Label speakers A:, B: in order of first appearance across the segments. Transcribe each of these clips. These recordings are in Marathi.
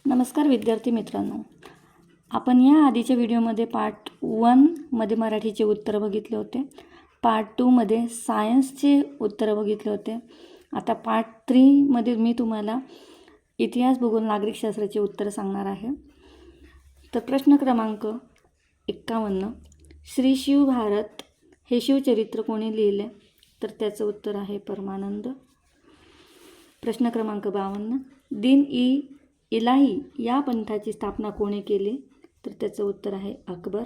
A: नमस्कार विद्यार्थी मित्रांनो, आपण या आधीच्या व्हिडिओमध्ये पार्ट 1 मध्ये मराठीचे उत्तर बघितले होते. पार्ट 2 मध्ये सायन्सचे उत्तर बघितले होते. आता पार्ट 3 मध्ये मी तुम्हाला इतिहास, भूगोल, नागरिकशास्त्राचे उत्तर सांगणार आहे. तर प्रश्न क्रमांक 51, श्री शिव भारत हे शिवचरित्र कोणी लिहिले? तर त्याचं उत्तर आहे परमानंद. प्रश्न क्रमांक 52, दीन ई इलाही या पंथाची स्थापना कोणी केली? तर त्याचं उत्तर आहे अकबर.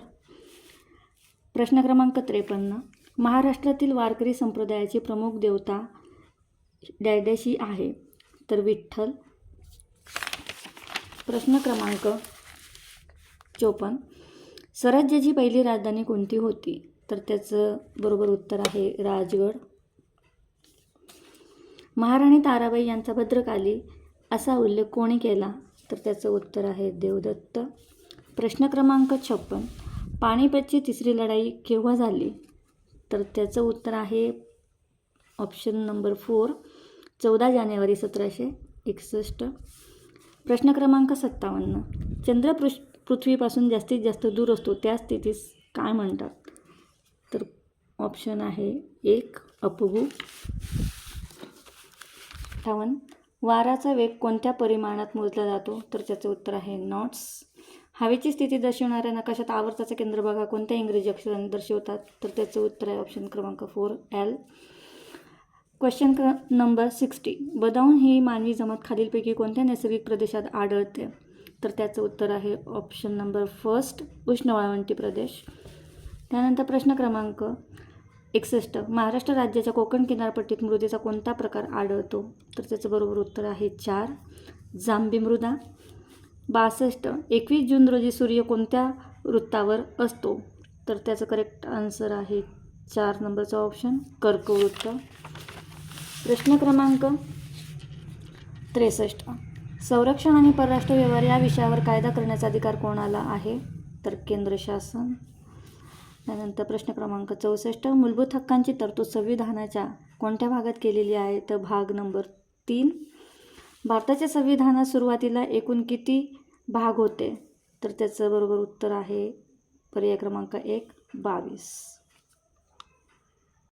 A: प्रश्न क्रमांक 53, महाराष्ट्रातील वारकरी संप्रदायाची प्रमुख देवता डॅडॅशी आहे? तर विठ्ठल. प्रश्न क्रमांक 54, स्वराज्याची पहिली राजधानी कोणती होती? तर त्याचं बरोबर उत्तर आहे राजगड. महाराणी ताराबाई यांचा भद्रकाली असा उल्लेख कोणी केला? तर त्याचं उत्तर आहे देवदत्त. प्रश्न क्रमांक 56, पानिपतची तिसरी लढाई केव्हा झाली? तर त्याचं उत्तर आहे ऑप्शन नंबर 4, 14 जानेवारी 1761. प्रश्न क्रमांक 57, चंद्र पृथ्वीपासून जास्तीत जास्त दूर असतो त्या स्थितीस काय म्हणतात? तर ऑप्शन आहे 1, अपभू. 58, वाराचा वेग कोणत्या परिमाणात मोजला जातो? तर त्याचं उत्तर आहे नॉट्स. हवेची स्थिती दर्शवणाऱ्या नकाशात आवर्ताचा केंद्रभाग कोणत्या इंग्रजी अक्षरांनी दर्शवतात? तर त्याचं उत्तर आहे ऑप्शन क्रमांक 4, एल. क्वेश्चन नंबर 60, बदाऊन ही मानवी जमात खालीलपैकी कोणत्या नैसर्गिक प्रदेशात आढळते? तर त्याचं उत्तर आहे ऑप्शन नंबर 1, उष्ण वाळवंटी प्रदेश. त्यानंतर प्रश्न क्रमांक 61, महाराष्ट्र राज्याच्या कोकण किनारपट्टीत मृदेचा कोणता प्रकार आढळतो? तर त्याचं बरोबर उत्तर आहे 4, जांभी मृदा. 62, 21 जून रोजी सूर्य कोणत्या वृत्तावर असतो? तर त्याचं करेक्ट आन्सर आहे 4 नंबरचा ऑप्शन, कर्कवृत्त. प्रश्न क्रमांक 63, संरक्षण आणि परराष्ट्र व्यवहार या विषयावर कायदा करण्याचा अधिकार कोणाला आहे? तर केंद्र शासन. त्यानंतर प्रश्न क्रमांक 64, मूलभूत हक्कांची तरतूद संविधानाच्या कोणत्या भागात केलेली आहे? तर भाग नंबर 3. भारताच्या संविधानात सुरुवातीला एकूण किती भाग होते? तर त्याचं बरोबर उत्तर आहे पर्याय क्रमांक 1, 22.